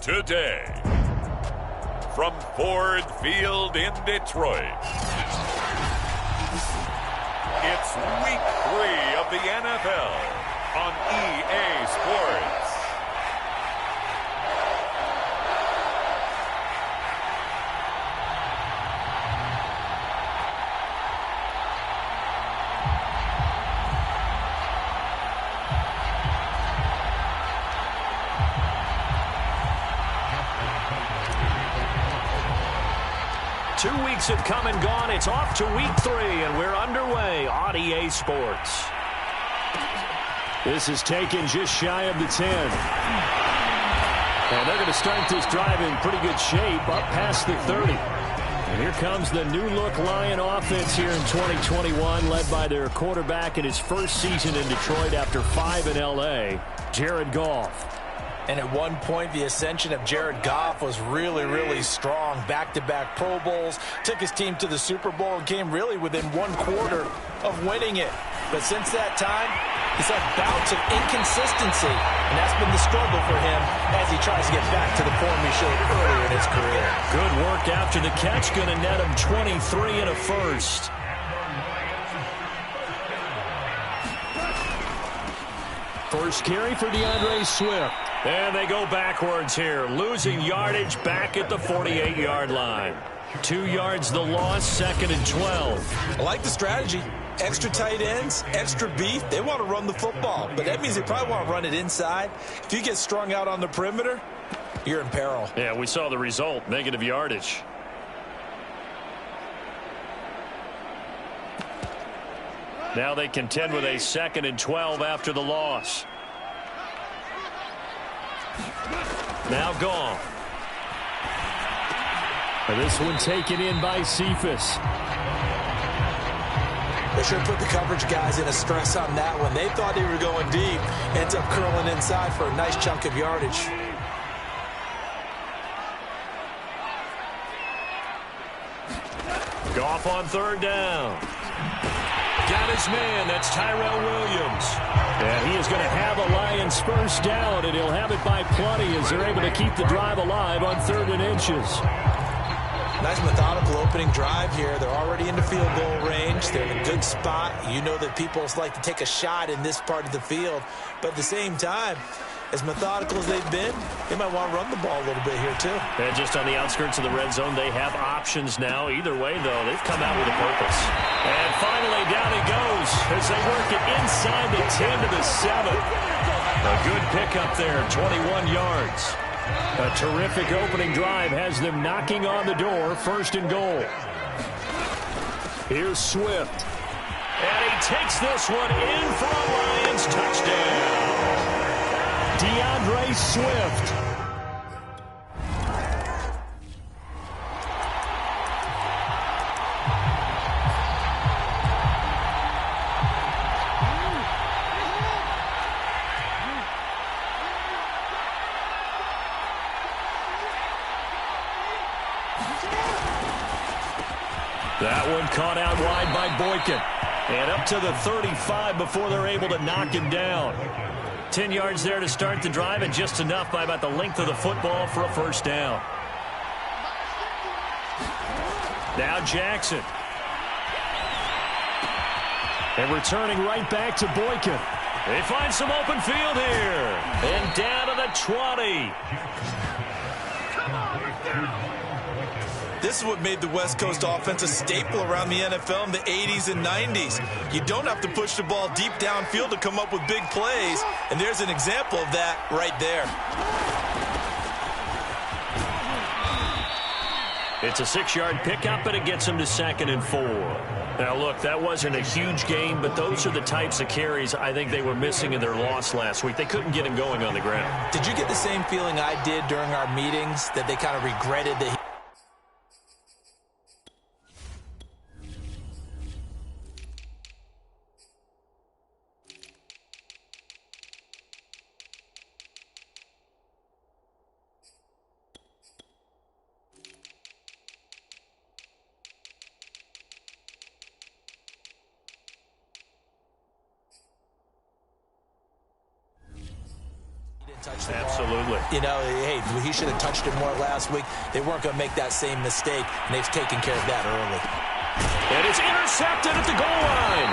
Today, from Ford Field in Detroit, it's Week 3 of the NFL on EA Sports. Have come and gone. It's off to week 3, and we're underway on EA Sports. This is taken just shy of the 10. And they're going to start this drive in pretty good shape, up past the 30. And here comes the new-look Lion offense here in 2021, led by their quarterback in his first season in Detroit after 5 in L.A., Jared Goff. And at one point, the ascension of Jared Goff was really, really strong. Back-to-back Pro Bowls, took his team to the Super Bowl and came really within 1/4 of winning it. But since that time, he's had bouts of inconsistency, and that's been the struggle for him as he tries to get back to the form he showed earlier in his career. Good work after the catch, going to net him 23 and a first. First carry for DeAndre Swift. And they go backwards here, losing yardage back at the 48-yard line. 2 yards the loss, 2nd and 12. I like the strategy. Extra tight ends, extra beef. They want to run the football, but that means they probably want to run it inside. If you get strung out on the perimeter, you're in peril. Yeah, we saw the result, negative yardage. Now they contend with a 2nd and 12 after the loss. Now gone. This one taken in by Cephas. They sure put the coverage guys in a stress on that one. They thought they were going deep. Ends up curling inside for a nice chunk of yardage. Goff on 3rd down. Got his man. That's Tyrell Williams. And he is going to have a Lions first down, and he'll have it by plenty as they're able to keep the drive alive on 3rd and inches. Nice methodical opening drive here. They're already in the field goal range. They're in a good spot. You know that people like to take a shot in this part of the field. But at the same time, as methodical as they've been, they might want to run the ball a little bit here too. And just on the outskirts of the red zone, they have options now. Either way, though, they've come out with a purpose. And finally, down he goes as they work it inside the 10 to the 7. A good pickup there, 21 yards. A terrific opening drive has them knocking on the door, 1st and goal. Here's Swift. And he takes this one in for a Lions touchdown. DeAndre Swift. That one caught out wide by Boykin. And up to the 35 before they're able to knock him down. 10 yards there to start the drive, and just enough by about the length of the football for a first down. Now Jackson. And returning right back to Boykin. They find some open field here. And down to the 20. This is what made the West Coast offense a staple around the NFL in the 80s and 90s. You don't have to push the ball deep downfield to come up with big plays, and there's an example of that right there. It's a 6-yard pickup, and it gets them to 2nd and 4. Now, look, that wasn't a huge gain, but those are the types of carries I think they were missing in their loss last week. They couldn't get him going on the ground. Did you get the same feeling I did during our meetings, that they kind of regretted that touch touched the ball. Absolutely. You know, hey, he should have touched it more last week. They weren't going to make that same mistake, and they've taken care of that early. And it's intercepted at the goal line.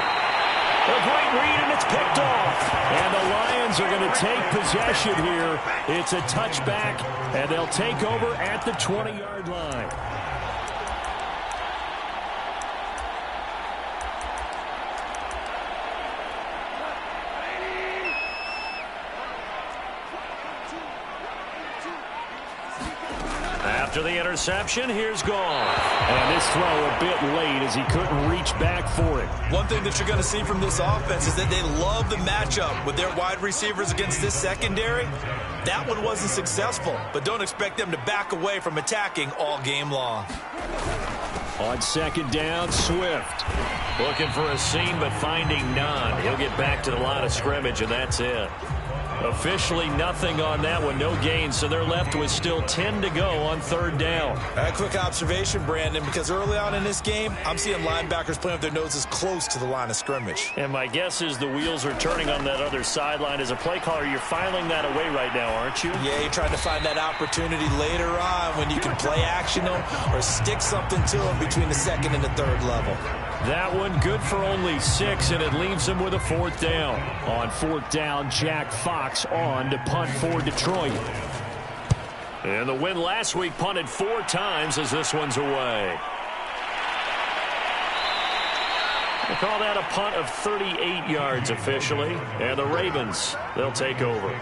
A great read, and it's picked off. And the Lions are going to take possession here. It's a touchback, and they'll take over at the 20-yard line. After the interception, here's Goff. And this throw a bit late as he couldn't reach back for it. One thing that you're going to see from this offense is that they love the matchup with their wide receivers against this secondary. That one wasn't successful, but don't expect them to back away from attacking all game long. On second down, Swift. Looking for a seam, but finding none. He'll get back to the line of scrimmage, and that's it. Officially nothing on that one, no gain, so they're left with still 10 to go on third down. A quick observation, Brandon, because early on in this game, I'm seeing linebackers playing with their noses close to the line of scrimmage. And my guess is the wheels are turning on that other sideline. As a play caller, you're filing that away right now, aren't you? Yeah, you're trying to find that opportunity later on when you can play action them or stick something to them between the second and the third level. That one good for only 6, and it leaves them with a fourth down. On fourth down, Jack Fox on to punt for Detroit. And the win last week punted 4 times as this one's away. They call that a punt of 38 yards officially. And the Ravens, they'll take over.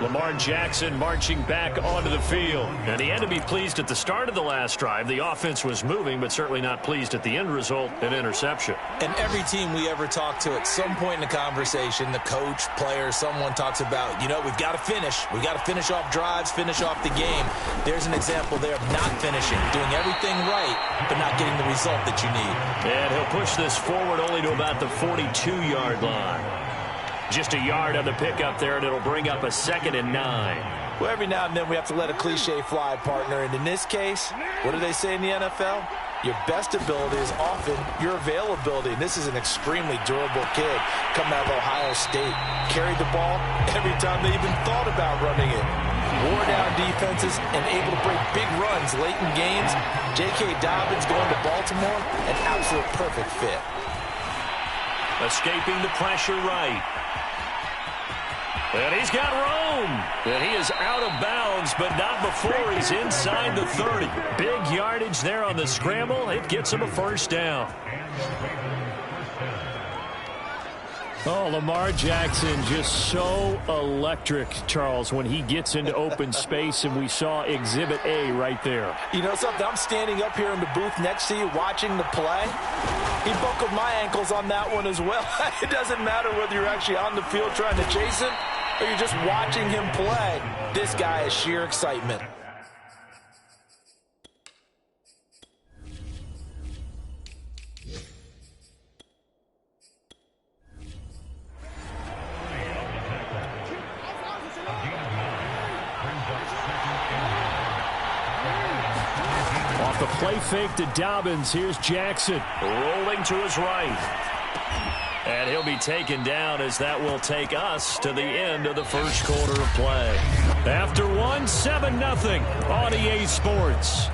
Lamar Jackson marching back onto the field. And he had to be pleased at the start of the last drive. The offense was moving, but certainly not pleased at the end result, an interception. And every team we ever talk to at some point in the conversation, the coach, player, someone talks about, you know, we've got to finish. We've got to finish off drives, finish off the game. There's an example there of not finishing, doing everything right, but not getting the result that you need. And he'll push this forward only to about the 42-yard line. Just a yard on the pickup there, and it'll bring up a 2nd and 9. Well, every now and then we have to let a cliche fly, partner. And in this case, what do they say in the NFL? Your best ability is often your availability. And this is an extremely durable kid coming out of Ohio State. Carried the ball every time they even thought about running it. Wore down defenses and able to break big runs late in games. J.K. Dobbins going to Baltimore, an absolute perfect fit. Escaping the pressure right. And he's got room. And he is out of bounds, but not before he's inside the 30. Big yardage there on the scramble. It gets him a first down. Oh, Lamar Jackson just so electric, Charles, when he gets into open space, and we saw Exhibit A right there. You know something? I'm standing up here in the booth next to you watching the play. He buckled my ankles on that one as well. It doesn't matter whether you're actually on the field trying to chase him or you're just watching him play. This guy is sheer excitement. Off the play fake to Dobbins, here's Jackson. Rolling to his right. And he'll be taken down as that will take us to the end of the first quarter of play. After one, 7-0 on EA Sports.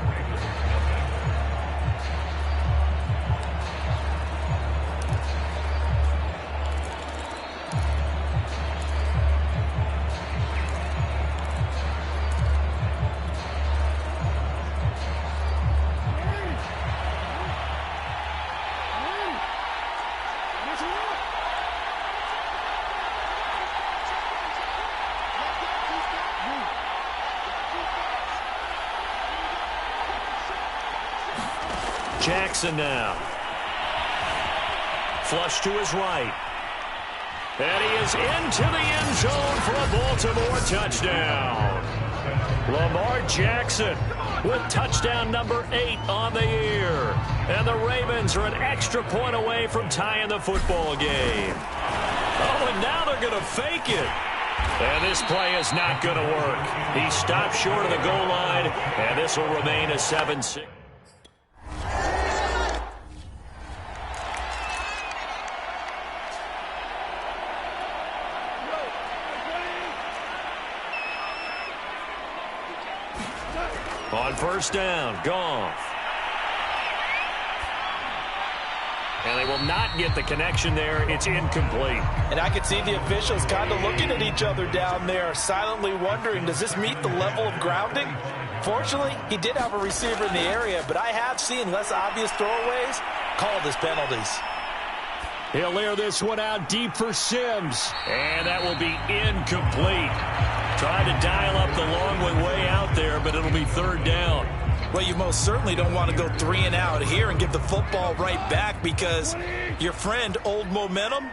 Jackson now. Flush to his right. And he is into the end zone for a Baltimore touchdown. Lamar Jackson with touchdown number 8 on the year. And the Ravens are an extra point away from tying the football game. Oh, and now they're going to fake it. And this play is not going to work. He stopped short of the goal line, and this will remain a 7-6. On first down, Goff. And they will not get the connection there. It's incomplete. And I could see the officials kind of looking at each other down there, silently wondering, does this meet the level of grounding? Fortunately, he did have a receiver in the area, but I have seen less obvious throwaways called as penalties. He'll air this one out deep for Sims. And that will be incomplete. Tried to dial up the long way out there, but it'll be third down. Well, you most certainly don't want to go 3 and out here and give the football right back, because your friend, Old Momentum,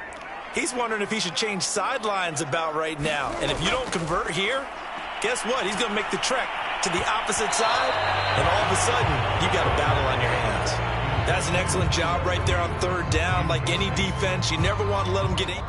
he's wondering if he should change sidelines about right now. And if you don't convert here, guess what? He's going to make the trek to the opposite side, and all of a sudden, you got a battle on your hands. That's an excellent job right there on third down. Like any defense, you never want to let them get in.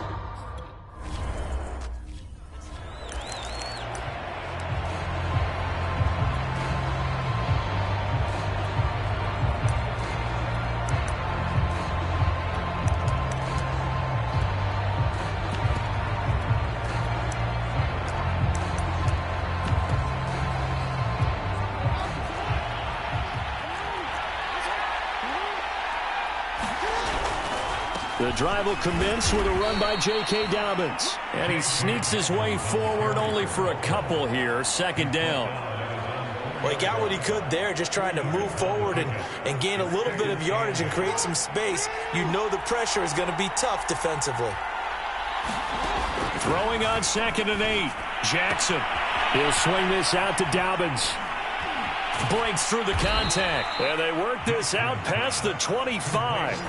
The drive will commence with a run by J.K. Dobbins. And he sneaks his way forward only for a couple here. Second down. Well, he got what he could there, just trying to move forward and gain a little bit of yardage and create some space. You know the pressure is going to be tough defensively. Throwing on 2nd and 8. Jackson. He'll swing this out to Dobbins. Breaks through the contact. And they work this out past the 25.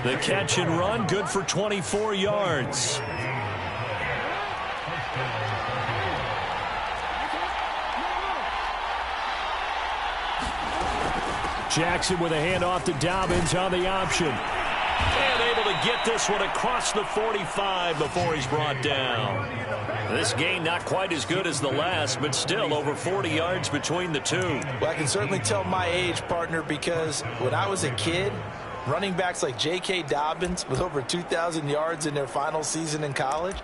The catch and run, good for 24 yards. Jackson with a handoff to Dobbins on the option. And able to get this one across the 45 before he's brought down. This gain not quite as good as the last, but still over 40 yards between the two. Well, I can certainly tell my age, partner, because when I was a kid, running backs like J.K. Dobbins with over 2,000 yards in their final season in college,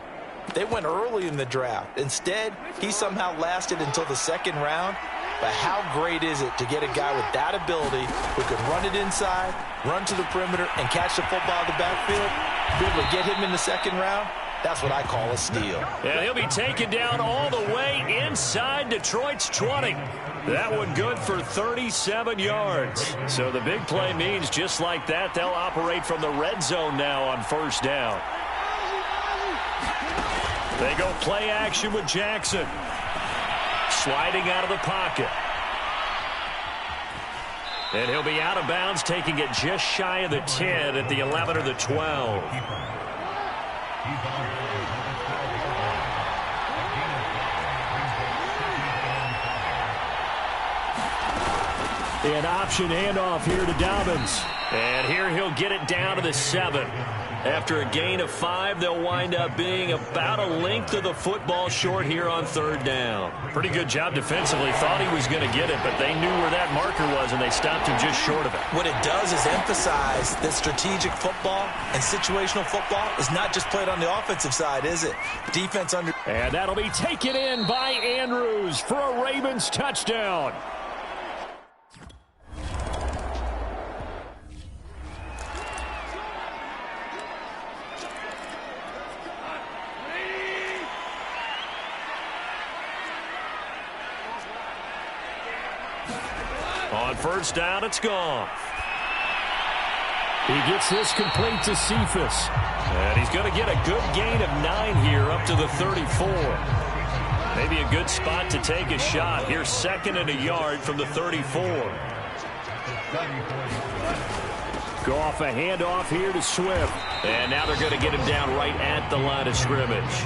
they went early in the draft. Instead, he somehow lasted until the 2nd round. But how great is it to get a guy with that ability who can run it inside, run to the perimeter, and catch the football in the backfield? Be able to get him in the 2nd round? That's what I call a steal. And he'll be taken down all the way inside Detroit's 20. That one good for 37 yards. So the big play means just like that, they'll operate from the red zone now on first down. They go play action with Jackson. Sliding out of the pocket. And he'll be out of bounds, taking it just shy of the 10 at the 11 or the 12. An option handoff here to Dobbins. And here he'll get it down to the 7. After a gain of 5, they'll wind up being about a length of the football short here on third down. Pretty good job defensively. Thought he was going to get it, but they knew where that marker was, and they stopped him just short of it. What it does is emphasize that strategic football and situational football is not just played on the offensive side, is it? Defense under... And that'll be taken in by Andrews for a Ravens touchdown. On first down, it's gone. He gets this complete to Cephas. And he's going to get a good gain of 9 here up to the 34. Maybe a good spot to take a shot. Here's 2nd and a yard from the 34. Go off a handoff here to Swift. And now they're going to get him down right at the line of scrimmage.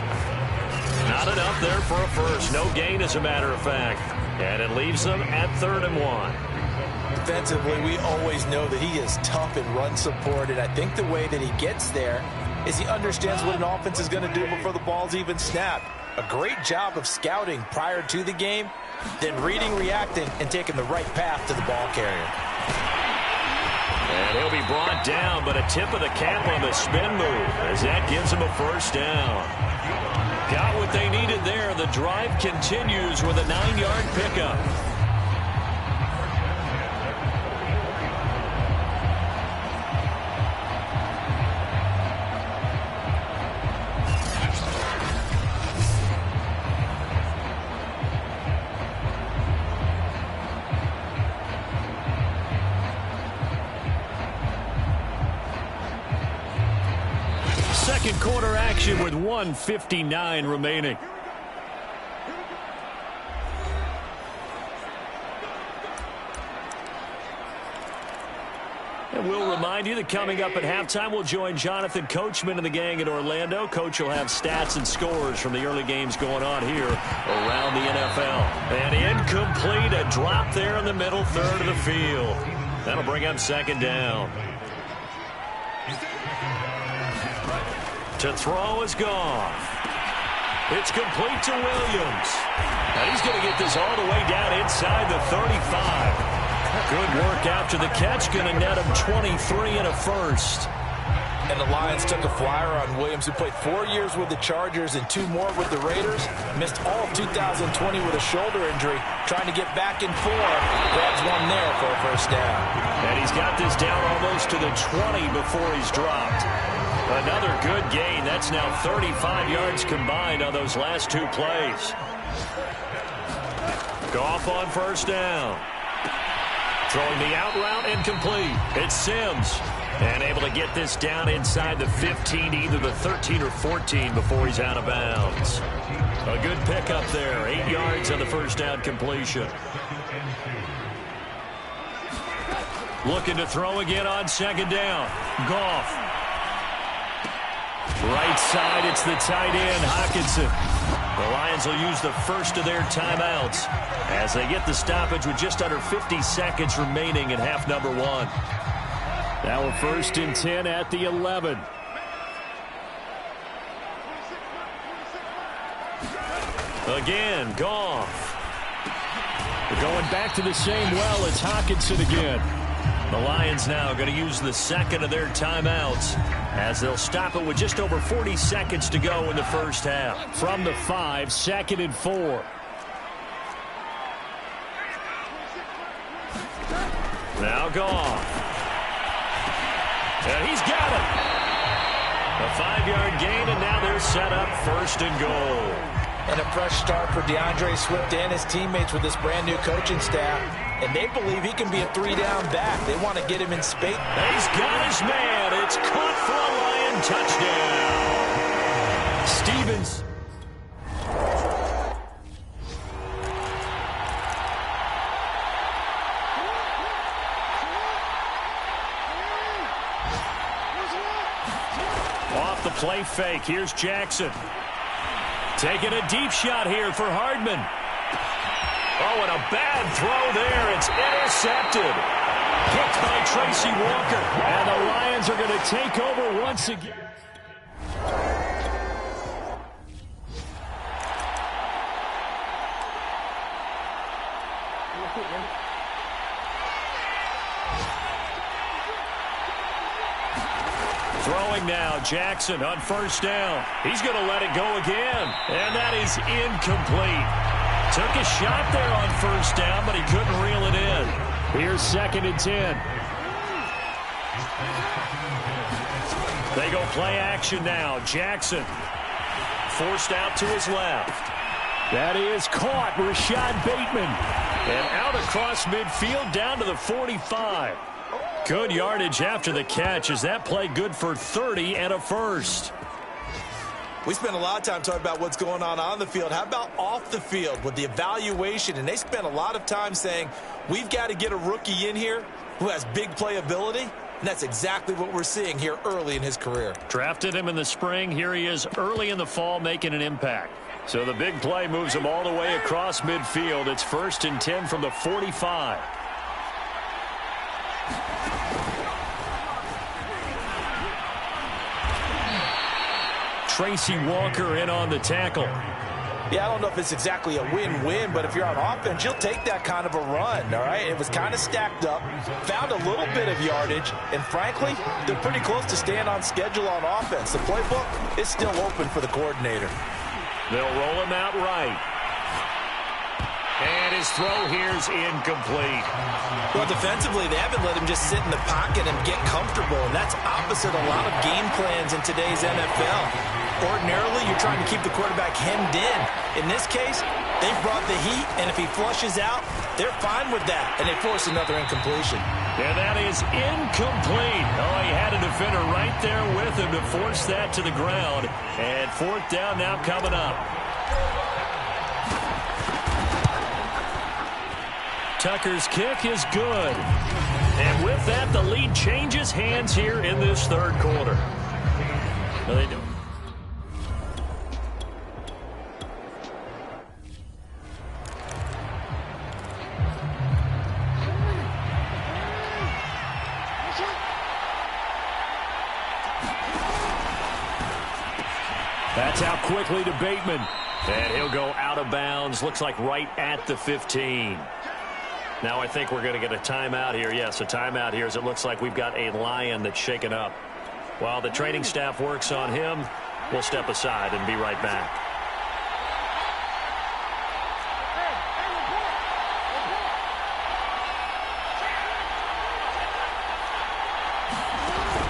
Not enough there for a first. No gain, as a matter of fact. And it leaves them at 3rd and 1. Defensively, we always know that he is tough in run support, and I think the way that he gets there is he understands what an offense is going to do before the ball's even snapped. A great job of scouting prior to the game, then reading, reacting, and taking the right path to the ball carrier. And he'll be brought down, but a tip of the cap on the spin move as that gives him a first down. Got what they needed there. The drive continues with a 9-yard pickup. possession with 1:59 remaining. And we'll remind you that coming up at halftime, we'll join Jonathan Coachman and the gang in Orlando. Coach will have stats and scores from the early games going on here around the NFL. And incomplete, a drop there in the middle third of the field. That'll bring up second down. To throw is Goff. It's complete to Williams. And he's going to get this all the way down inside the 35. Good work after the catch. Going to net him 23 and a first. And the Lions took a flyer on Williams, who played 4 years with the Chargers and 2 more with the Raiders. Missed all of 2020 with a shoulder injury. Trying to get back in form. Grabs one there for a first down. And he's got this down almost to the 20 before he's dropped. Another good gain. That's now 35 yards combined on those last 2 plays. Goff on first down. Throwing the out route incomplete. It's Sims. And able to get this down inside the 15, either the 13 or 14 before he's out of bounds. A good pickup there. 8 yards on the first down completion. Looking to throw again on second down. Goff. Right side, it's the tight end, Hockenson. The Lions will use the first of their timeouts as they get the stoppage with just under 50 seconds remaining in half number 1. Now we're first and 10 at the 11. Again, Goff. We're going back to the same well. It's Hockenson again. The Lions now going to use the second of their timeouts as they'll stop it with just over 40 seconds to go in the first half. From the 5, second and 4. Now Goff. And he's got it. A 5-yard gain, and now they're set up first and goal. And a fresh start for DeAndre Swift and his teammates with this brand-new coaching staff. And they believe he can be a 3-down back. They want to get him in space. He's got his man. It's caught for a Lion touchdown. Stevens. Off the play fake. Here's Jackson. Taking a deep shot here for Hardman. Oh, and a bad throw there. It's intercepted. Picked by Tracy Walker. And the Lions are going to take over once again. Throwing now, Jackson on first down. He's going to let it go again. And that is incomplete. Took a shot there on first down, but he couldn't reel it in. Here's second and 10. They go play action now. Jackson forced out to his left. That is caught. Rashad Bateman. And out across midfield down to the 45. Good yardage after the catch. Is that play good for 30 and a first? We spent a lot of time talking about what's going on the field. How about off the field with the evaluation? And they spent a lot of time saying, we've got to get a rookie in here who has big playability. And that's exactly what we're seeing here early in his career. Drafted him in the spring. Here he is early in the fall making an impact. So the big play moves him all the way across midfield. It's first and 10 from the 45. Tracy Walker in on the tackle. Yeah, I don't know if it's exactly a win-win, but if you're on offense, you'll take that kind of a run, all right? It was kind of stacked up, found a little bit of yardage, and frankly, they're pretty close to staying on schedule on offense. The playbook is still open for the coordinator. They'll roll him out right. And his throw here's incomplete. Well, defensively, they haven't let him just sit in the pocket and get comfortable, and that's opposite a lot of game plans in today's NFL. Ordinarily, you're trying to keep the quarterback hemmed in. In this case, they brought the heat, and if he flushes out, they're fine with that, and they force another incompletion. And that is incomplete. Oh, he had a defender right there with him to force that to the ground. And fourth down now coming up. Tucker's kick is good. And with that, the lead changes hands here in this third quarter. No, they don't. That's out quickly to Bateman. And he'll go out of bounds. Looks like right at the 15. Now I think we're going to get a timeout here. Yes, a timeout here as it looks like we've got a Lion that's shaken up. While the training staff works on him, we'll step aside and be right back.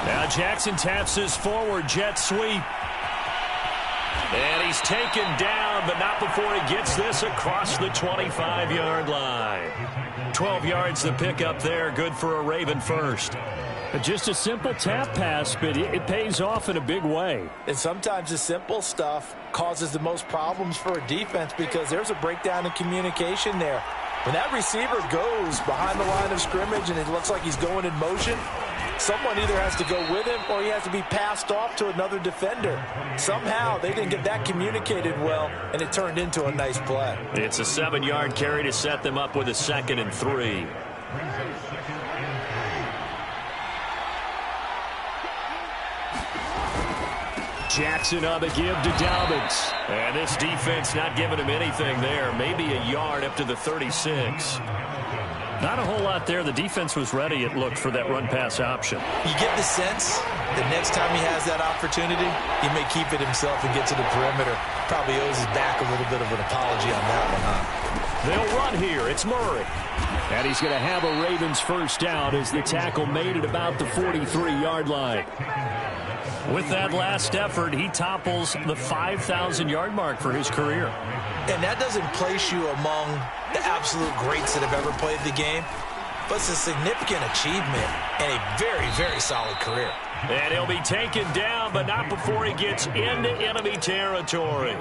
Now Jackson taps his forward jet sweep. And he's taken down, but not before he gets this across the 25-yard line. 12 yards to pick up there. Good for a Raven first. Just a simple tap pass, but it pays off in a big way. And sometimes the simple stuff causes the most problems for a defense because there's a breakdown in communication there. When that receiver goes behind the line of scrimmage and it looks like he's going in motion, someone either has to go with him or he has to be passed off to another defender. Somehow they didn't get that communicated well, and it turned into a nice play. It's a 7-yard carry to set them up with a 2nd and 3. Jackson on the give to Dobbins. And this defense not giving him anything there. Maybe a yard up to the 36. Not a whole lot there. The defense was ready, it looked, for that run-pass option. You get the sense that next time he has that opportunity, he may keep it himself and get to the perimeter. Probably owes his back a little bit of an apology on that one, huh? They'll run here. It's Murray. And he's going to have a Ravens first down as the tackle made at about the 43-yard line. With that last effort, he topples the 5,000-yard mark for his career. And that doesn't place you among the absolute greats that have ever played the game, but it's a significant achievement and a very, very solid career. And he'll be taken down, but not before he gets into enemy territory.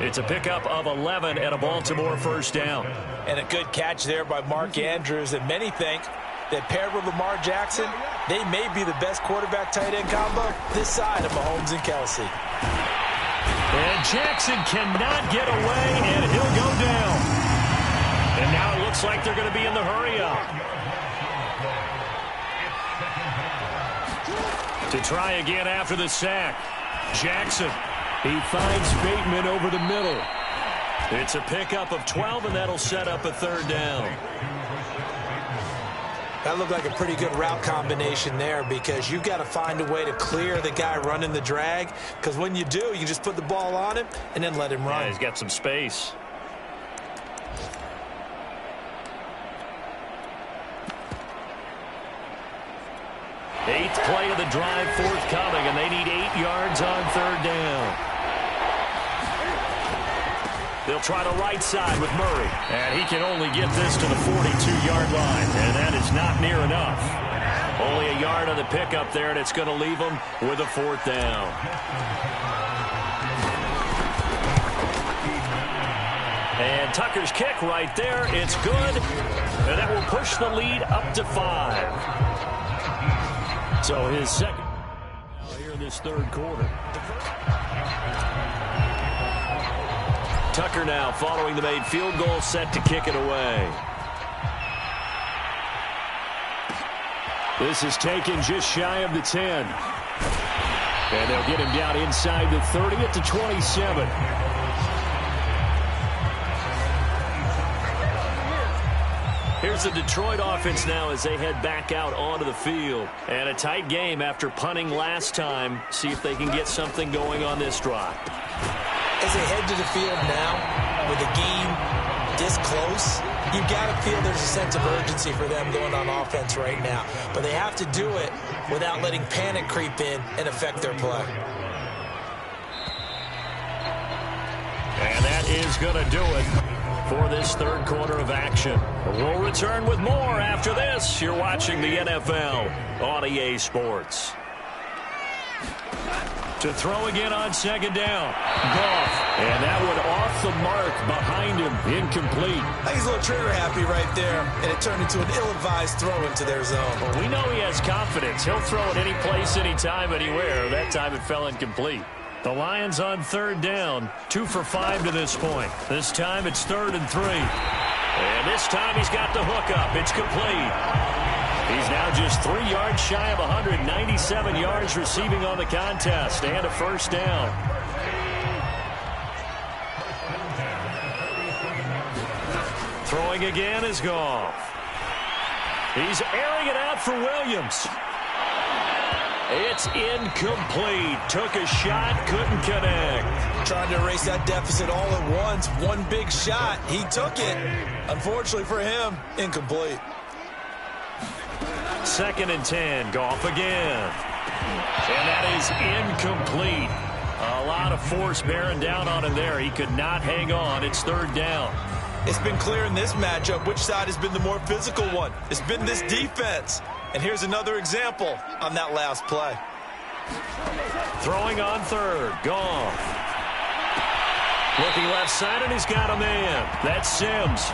It's a pickup of 11 and a Baltimore first down. And a good catch there by Mark Andrews, and many think that paired with Lamar Jackson, they may be the best quarterback-tight end combo this side of Mahomes and Kelsey. And Jackson cannot get away, and he'll go down. And now it looks like they're going to be in the hurry-up. To try again after the sack. Jackson, he finds Bateman over the middle. It's a pickup of 12, and that'll set up a third down. That looked like a pretty good route combination there because you've got to find a way to clear the guy running the drag, because when you do, you just put the ball on him and then let him run. Yeah, he's got some space. Eighth play of the drive forthcoming, and they need 8 yards on third down. They'll try the right side with Murray. And he can only get this to the 42-yard line. And that is not near enough. Only a yard on the pickup there, and it's going to leave them with a fourth down. And Tucker's kick right there. It's good. And that will push the lead up to 5. So his second now here in this third quarter. Tucker now following the made field goal, set to kick it away. This is taken just shy of the 10. And they'll get him down inside the 30 at the 27. Here's the Detroit offense now as they head back out onto the field. And a tight game after punting last time. See if they can get something going on this drive. As they head to the field now, with the game this close, You've got to feel there's a sense of urgency for them going on offense right now. But they have to do it without letting panic creep in and affect their play. And that is going to do it for this third quarter of action. We'll return with more after this. You're watching the NFL on EA Sports. To throw again on second down. Goff. And that one off the mark behind him. Incomplete. I think he's a little trigger happy right there. And it turned into an ill-advised throw into their zone. Well, we know he has confidence. He'll throw it any place, anytime, anywhere. That time it fell incomplete. The Lions on third down. 2 for 5 to this point. This time it's 3rd and 3. And this time he's got the hook up. It's complete. He's now just 3 yards shy of 197 yards receiving on the contest and a first down. Throwing again is Goff. He's airing it out for Williams. It's incomplete. Took a shot, couldn't connect. Trying to erase that deficit all at once. One big shot. He took it. Unfortunately for him, incomplete. 2nd and 10. Goff again. And that is incomplete. A lot of force bearing down on him there. He could not hang on. It's 3rd down. It's been clear in this matchup which side has been the more physical one. It's been this defense. And here's another example on that last play. Throwing on 3rd. Goff. Looking left side, and he's got a man. That's Sims.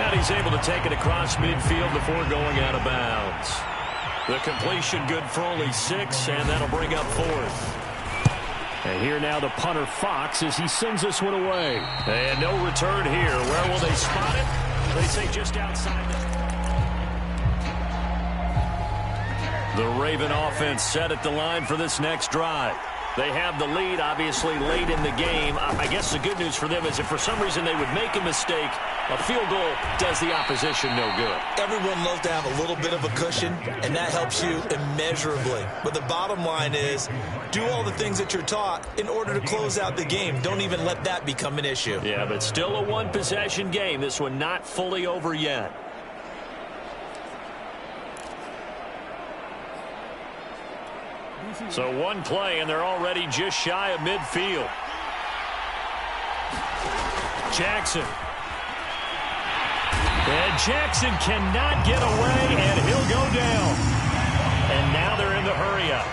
And he's able to take it across midfield before going out of bounds. The completion good for only 6, and that'll bring up 4th. And here now the punter Fox as he sends this one away. And no return here. Where will they spot it? They say just outside the Raven offense set at the line for this next drive. They have the lead, obviously, late in the game. I guess the good news for them is if for some reason they would make a mistake, a field goal does the opposition no good. Everyone loves to have a little bit of a cushion, and that helps you immeasurably. But the bottom line is, do all the things that you're taught in order to close out the game. Don't even let that become an issue. Yeah, but still a one-possession game. This one not fully over yet. So one play, and they're already just shy of midfield. Jackson. And Jackson cannot get away, and he'll go down. And now they're in the hurry-up.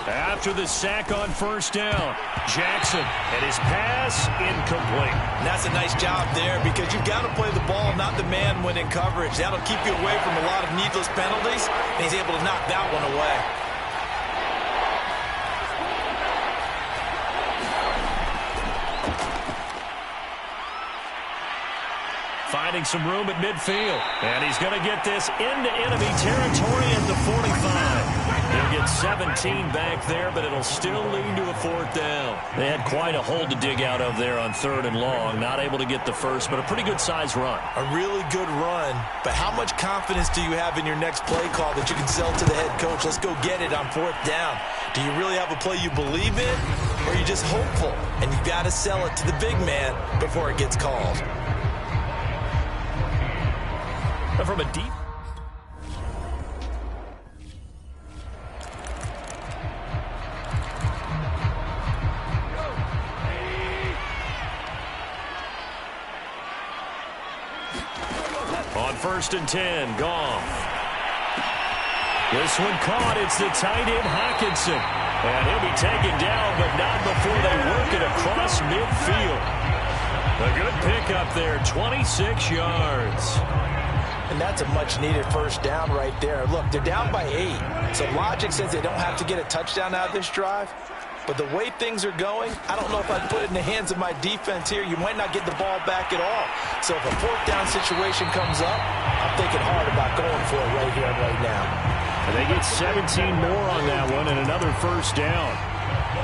After the sack on first down, Jackson, and his pass incomplete. And that's a nice job there because you've got to play the ball, not the man when in coverage. That'll keep you away from a lot of needless penalties, and he's able to knock that one away. Finding some room at midfield, and he's going to get this into enemy territory at the 45. He'll get 17 back there, but it'll still lead to a 4th down. They had quite a hole to dig out of there on 3rd and long. Not able to get the first, but a pretty good-sized run. A really good run, but how much confidence do you have in your next play call that you can sell to the head coach? Let's go get it on 4th down. Do you really have a play you believe in, or are you just hopeful? And you've got to sell it to the big man before it gets called. From a deep... On 1st and 10, Goff. This one caught. It's the tight end Hockenson. And he'll be taken down, but not before they work it across midfield. A good pickup there, 26 yards. And that's a much-needed first down right there. Look, they're down by 8. So logic says they don't have to get a touchdown out of this drive. But the way things are going, I don't know if I'd put it in the hands of my defense here. You might not get the ball back at all. So if a 4th down situation comes up, I'm thinking hard about going for it right here and right now. And they get 17 more on that one and another first down.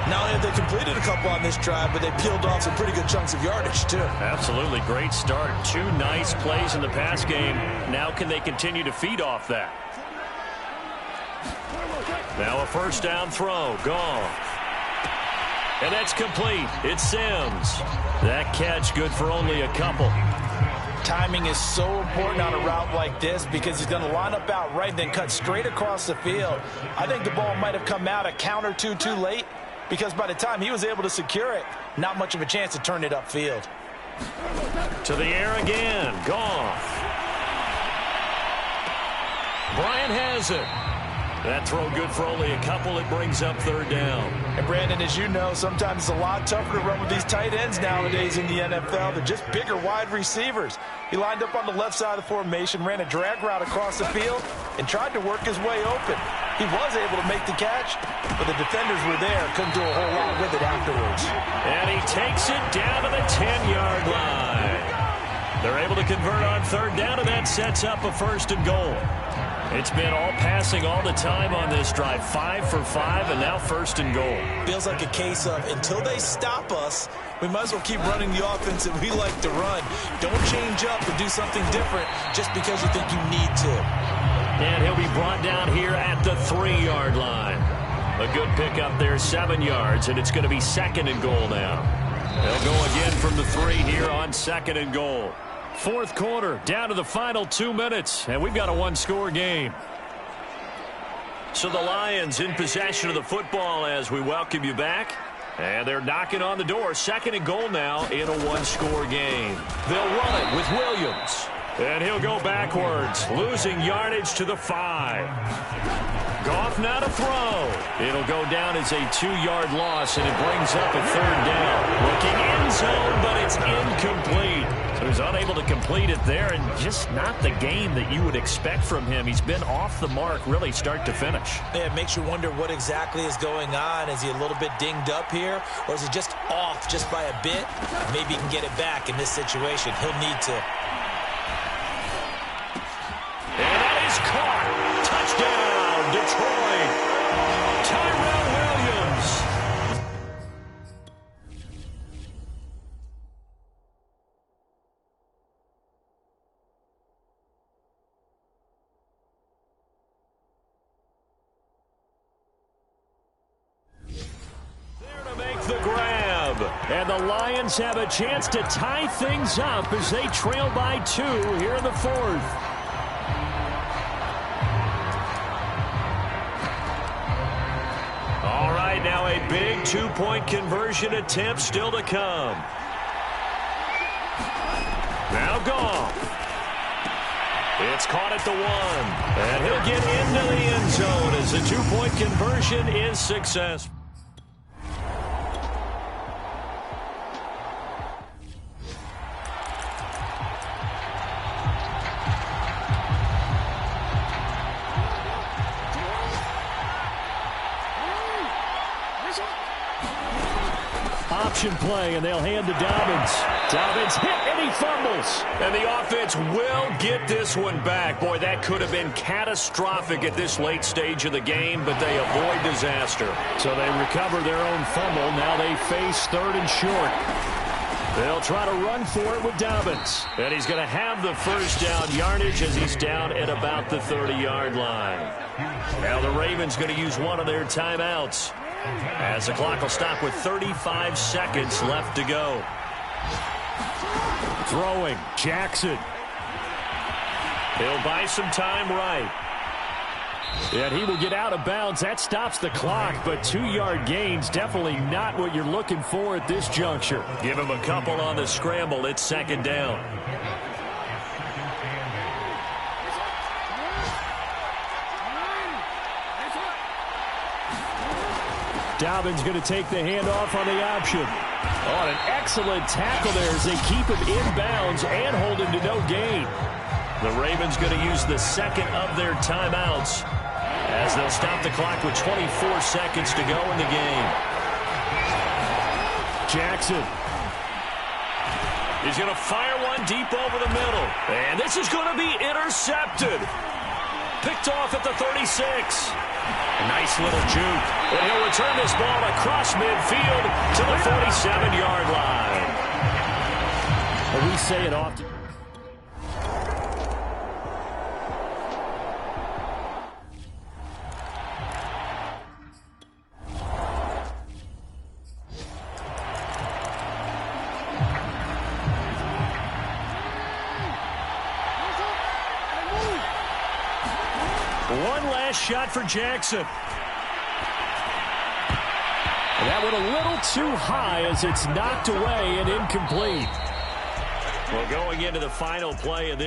Not only have they completed a couple on this drive, but they peeled off some pretty good chunks of yardage, too. Absolutely. Great start. 2 nice plays in the pass game. Now can they continue to feed off that? Now a first down throw. Gone. And that's complete. It's Sims. That catch good for only a couple. Timing is so important on a route like this because he's going to line up out right and then cut straight across the field. I think the ball might have come out a count or two too late because by the time he was able to secure it, not much of a chance to turn it upfield. To the air again. Goff. Bryant has it. That throw good for only a couple. It brings up third down. And Brandon, as you know, sometimes it's a lot tougher to run with these tight ends nowadays in the NFL. They're just bigger wide receivers. He lined up on the left side of the formation, ran a drag route across the field, and tried to work his way open. He was able to make the catch, but the defenders were there. Couldn't do a whole lot with it afterwards. And he takes it down to the 10-yard line. They're able to convert on third down, and that sets up a first and goal. It's been all passing all the time on this drive. 5 for 5, and now first and goal. Feels like a case of until they stop us, we might as well keep running the offense that we like to run. Don't change up or do something different just because you think you need to. And he'll be brought down here at the 3-yard line. A good pickup there, 7 yards, and it's going to be second and goal now. They'll go again from the 3 here on second and goal. Fourth quarter, down to the final 2 minutes, and we've got a one-score game. So the Lions in possession of the football as we welcome you back. And they're knocking on the door. Second and goal now in a one-score game. They'll run it with Williams. And he'll go backwards, losing yardage to the 5. Goff now to throw. It'll go down as a 2-yard loss, and it brings up a third down. Looking end zone, but it's incomplete. So he's unable to complete it there, and just not the game that you would expect from him. He's been off the mark really start to finish. Yeah, it makes you wonder what exactly is going on. Is he a little bit dinged up here, or is he just off just by a bit? Maybe he can get it back in this situation. He'll need to. And that is caught. Touchdown, Detroit. Tyrell Williams. There to make the grab. And the Lions have a chance to tie things up as they trail by 2 here in the fourth. All right, now a big 2-point conversion attempt still to come. Now Goff. It's caught at the 1. And he'll get into the end zone as the 2-point conversion is successful. Option play, and they'll hand to Dobbins. Dobbins hit, and he fumbles. And the offense will get this one back. Boy, that could have been catastrophic at this late stage of the game, but they avoid disaster. So they recover their own fumble. Now they face third and short. They'll try to run for it with Dobbins. And he's going to have the first down yardage as he's down at about the 30-yard line. Now the Ravens going to use one of their timeouts, as the clock will stop with 35 seconds left to go. Throwing, Jackson. He'll buy some time right. And he will get out of bounds. That stops the clock, but 2-yard gains definitely not what you're looking for at this juncture. Give him a couple on the scramble. It's second down. Dobbins going to take the handoff on the option. Oh, an excellent tackle there as they keep him inbounds and hold him to no gain. The Ravens going to use the second of their timeouts as they'll stop the clock with 24 seconds to go in the game. Jackson. He's going to fire one deep over the middle. And this is going to be intercepted. Picked off at the 36. A nice little juke. And he'll return this ball across midfield to the 47-yard line. Well, we say it often. last shot for Jackson. And that went a little too high as it's knocked away and incomplete. Well, going into the final play of this